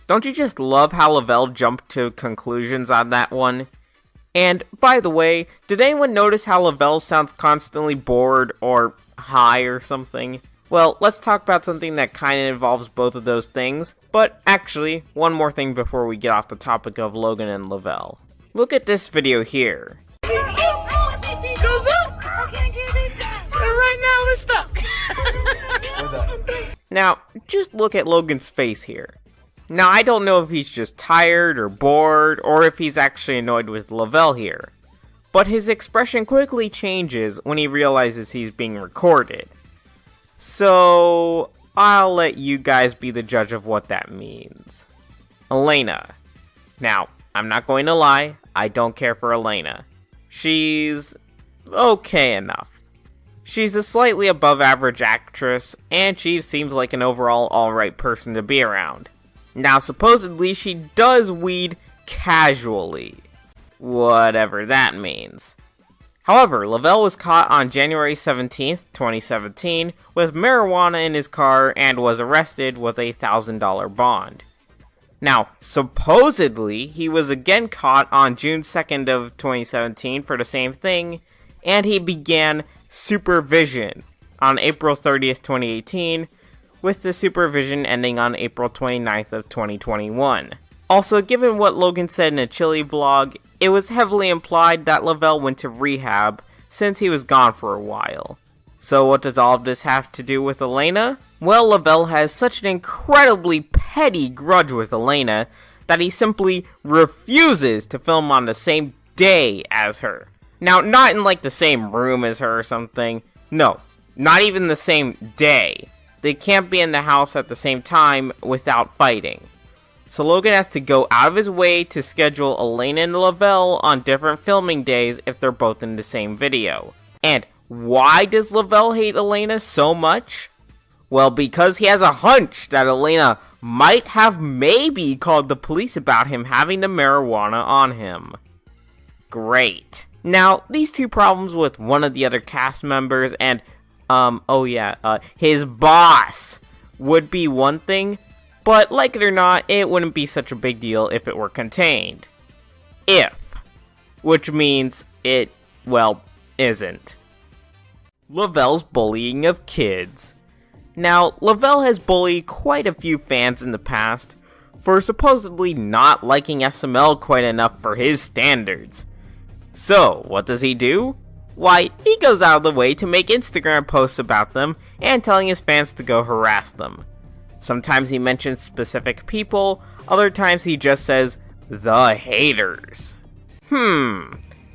Don't you just love how Lavelle jumped to conclusions on that one? And, by the way, did anyone notice how Lavelle sounds constantly bored or high or something? Well, let's talk about something that kind of involves both of those things. But actually, one more thing before we get off the topic of Logan and Lavelle. Look at this video here. Goes up! Right now, we're stuck! Now, just look at Logan's face here. Now, I don't know if he's just tired or bored, or if he's actually annoyed with Lavelle here. But his expression quickly changes when he realizes he's being recorded. So, I'll let you guys be the judge of what that means. Elena. Now, I'm not going to lie, I don't care for Elena. She's okay enough. She's a slightly above average actress, and she seems like an overall alright person to be around. Now, supposedly, she does weed casually. Whatever that means. However, Lavelle was caught on January 17th, 2017, with marijuana in his car and was arrested with a $1,000 bond. Now, supposedly, he was again caught on June 2nd of 2017 for the same thing, and he began supervision on April 30th, 2018, with the supervision ending on April 29th of 2021. Also, given what Logan said in a Chili blog, it was heavily implied that Lavelle went to rehab since he was gone for a while. So what does all of this have to do with Elena? Well, Lavelle has such an incredibly petty grudge with Elena that he simply refuses to film on the same day as her. Now, not in like the same room as her or something. No, not even the same day. They can't be in the house at the same time without fighting. So Logan has to go out of his way to schedule Elena and Lavelle on different filming days if they're both in the same video. And why does Lavelle hate Elena so much? Well, because he has a hunch that Elena might have maybe called the police about him having the marijuana on him. Great. Now, these two problems with one of the other cast members and his boss would be one thing, but like it or not, it wouldn't be such a big deal if it were contained. Which means it, well, isn't. Lavelle's bullying of kids. Now, Lavelle has bullied quite a few fans in the past for supposedly not liking SML quite enough for his standards. So, what does he do? Why, he goes out of the way to make Instagram posts about them and telling his fans to go harass them. Sometimes he mentions specific people, other times he just says, the haters.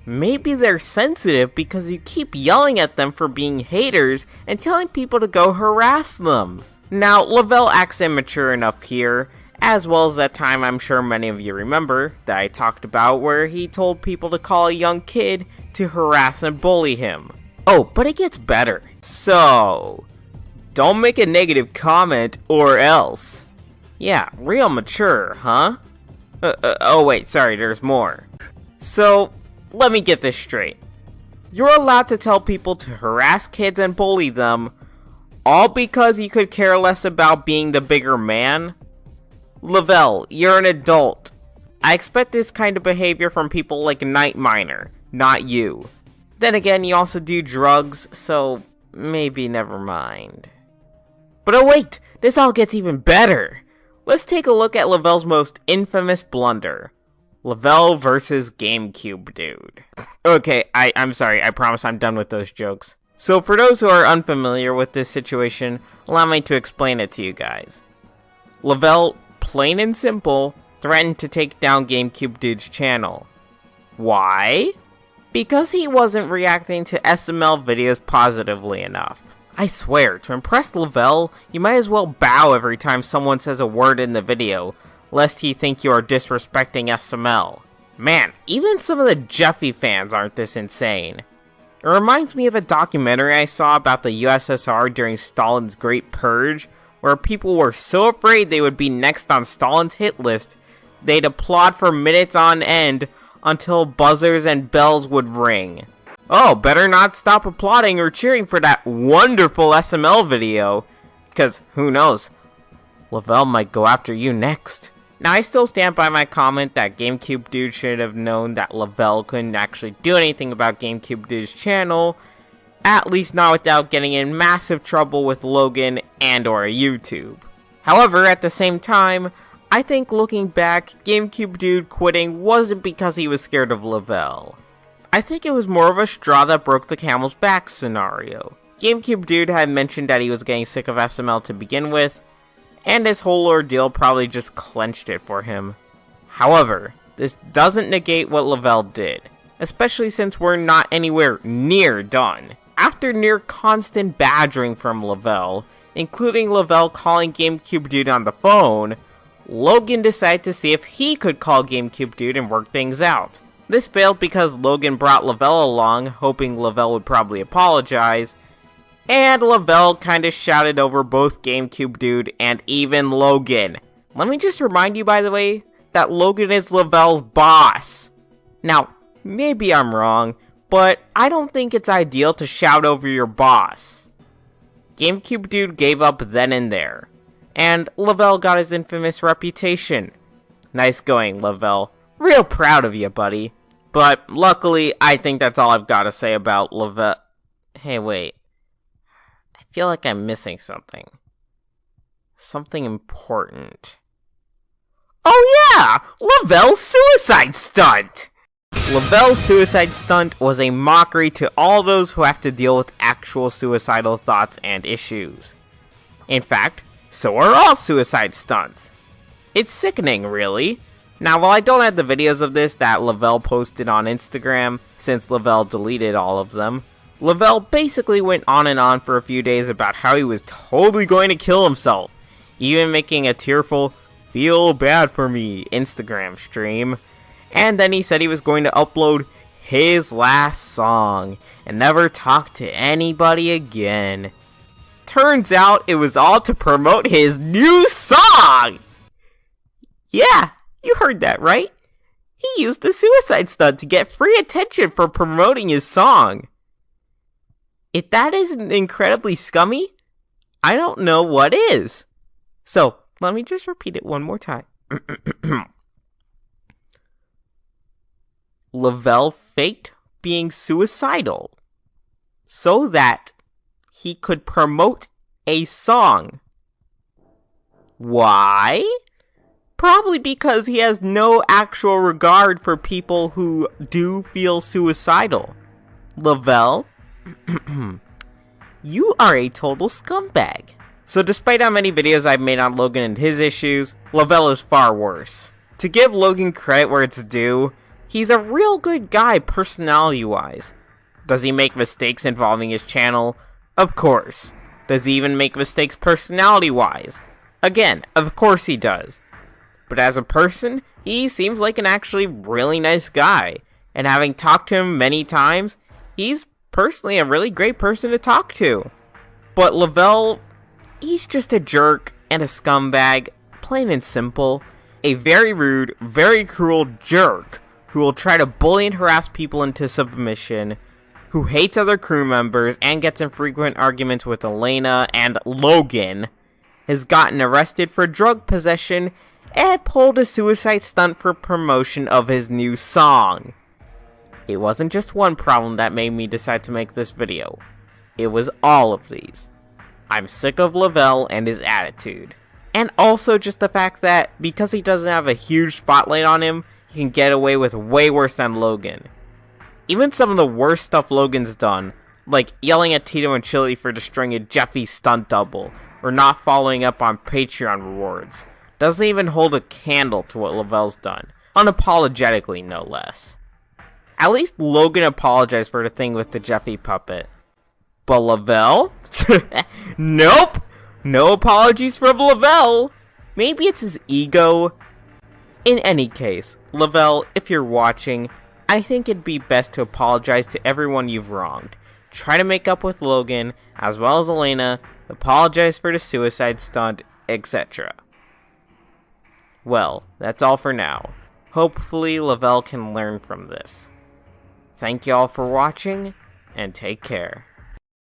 Maybe they're sensitive because you keep yelling at them for being haters and telling people to go harass them. Now, Lavelle acts immature enough here, as well as that time I'm sure many of you remember that I talked about where he told people to call a young kid to harass and bully him. Oh, but it gets better. So, don't make a negative comment or else. Yeah, real mature, huh? Oh wait, sorry, there's more. So, let me get this straight. You're allowed to tell people to harass kids and bully them, all because you could care less about being the bigger man? Lavelle, you're an adult. I expect this kind of behavior from people like Night Miner, not you. Then again, you also do drugs, so maybe never mind. But oh wait, this all gets even better. Let's take a look at Lavelle's most infamous blunder. Lavelle versus GameCube dude. Okay, I'm sorry, I promise I'm done with those jokes. So for those who are unfamiliar with this situation, allow me to explain it to you guys. Lavelle, plain and simple, threatened to take down GameCube dude's channel. Why? Because he wasn't reacting to SML videos positively enough. I swear, to impress Lavelle, you might as well bow every time someone says a word in the video, lest he think you are disrespecting SML. Man, even some of the Jeffy fans aren't this insane. It reminds me of a documentary I saw about the USSR during Stalin's Great Purge, where people were so afraid they would be next on Stalin's hit list, they'd applaud for minutes on end until buzzers and bells would ring. Oh, better not stop applauding or cheering for that wonderful SML video, because who knows, Lavelle might go after you next. Now, I still stand by my comment that GameCube Dude should have known that Lavelle couldn't actually do anything about GameCube Dude's channel, at least not without getting in massive trouble with Logan and or YouTube. However, at the same time, I think looking back, GameCube Dude quitting wasn't because he was scared of Lavelle. I think it was more of a straw that broke the camel's back scenario. GameCube Dude had mentioned that he was getting sick of SML to begin with, and this whole ordeal probably just clenched it for him. However, this doesn't negate what Lavelle did, especially since we're not anywhere near done. After near constant badgering from Lavelle, including Lavelle calling GameCube Dude on the phone, Logan decided to see if he could call GameCube Dude and work things out. This failed because Logan brought Lavelle along, hoping Lavelle would probably apologize, and Lavelle kinda shouted over both GameCube Dude and even Logan. Let me just remind you, by the way, that Logan is Lavelle's boss. Now, maybe I'm wrong, but I don't think it's ideal to shout over your boss. GameCube Dude gave up then and there, and Lavelle got his infamous reputation. Nice going, Lavelle. Real proud of you, buddy. But luckily, I think that's all I've got to say about Lavelle. Hey, wait. I feel like I'm missing something. Something important. Oh yeah! Lavelle's suicide stunt! Lavelle's suicide stunt was a mockery to all those who have to deal with actual suicidal thoughts and issues. In fact, so are all suicide stunts. It's sickening, really. Now, while I don't have the videos of this that Lavelle posted on Instagram, since Lavelle deleted all of them, Lavelle basically went on and on for a few days about how he was totally going to kill himself, even making a tearful, "feel bad for me" Instagram stream. And then he said he was going to upload his last song and never talk to anybody again. Turns out it was all to promote his new song! Yeah, you heard that right. He used the suicide stunt to get free attention for promoting his song. If that isn't incredibly scummy, I don't know what is. So, let me just repeat it one more time. Lavelle faked being suicidal so that he could promote a song. Why? Probably because he has no actual regard for people who do feel suicidal. Lavelle, you are a total scumbag. So despite how many videos I've made on Logan and his issues, Lavelle is far worse. To give Logan credit where it's due, he's a real good guy personality-wise. Does he make mistakes involving his channel? Of course. Does he even make mistakes personality-wise? Again, of course he does. But as a person, he seems like an actually really nice guy. And having talked to him many times, he's personally a really great person to talk to. But Lavelle, he's just a jerk and a scumbag, plain and simple. A very rude, very cruel jerk who will try to bully and harass people into submission, who hates other crew members and gets in frequent arguments with Elena and Logan, has gotten arrested for drug possession, and pulled a suicide stunt for promotion of his new song. It wasn't just one problem that made me decide to make this video. It was all of these. I'm sick of Lavelle and his attitude. And also just the fact that, because he doesn't have a huge spotlight on him, he can get away with way worse than Logan. Even some of the worst stuff Logan's done, like yelling at Tito and Chili for destroying a Jeffy stunt double, or not following up on Patreon rewards, doesn't even hold a candle to what Lavelle's done. Unapologetically, no less. At least Logan apologized for the thing with the Jeffy puppet. But Lavelle? Nope! No apologies from Lavelle! Maybe it's his ego. In any case, Lavelle, if you're watching, I think it'd be best to apologize to everyone you've wronged. Try to make up with Logan, as well as Elena, apologize for the suicide stunt, etc. Well, that's all for now. Hopefully Lavelle can learn from this. Thank y'all for watching, and take care.